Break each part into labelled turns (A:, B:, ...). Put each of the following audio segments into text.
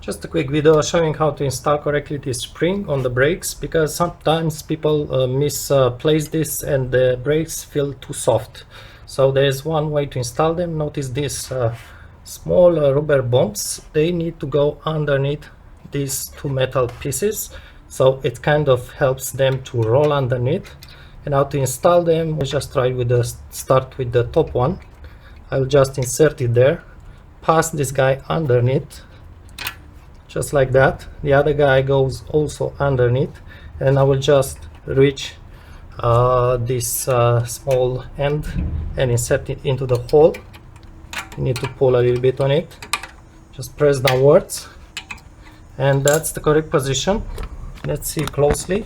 A: Just a quick video showing how to install correctly this spring on the brakes, because sometimes people misplace this and the brakes feel too soft. So there is one way to install them. Notice these small rubber bumps. They need to go underneath these two metal pieces, so it kind of helps them to roll underneath. And how to install them, we just try with the start with the top one. I'll just insert it there, pass this guy underneath, just like that. The other guy goes also underneath, and I will just reach this small end and insert it into the hole. You need to pull a little bit on it, just press downwards, and that's the correct position. Let's see closely.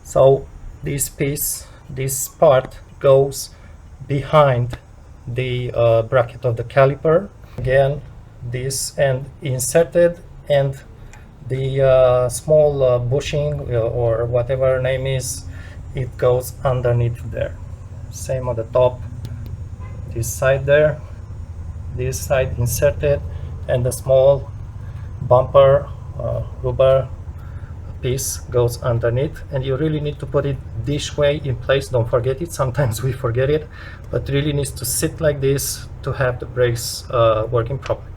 A: So this piece, this part goes behind the bracket of the caliper. Again, this end inserted, and the small bushing or whatever name is, it goes underneath there. Same on the top, this side there, this side inserted, and the small bumper rubber piece goes underneath. And you really need to put it this way in place. Don't forget it. Sometimes we forget it, but really needs to sit like this to have the brakes working properly.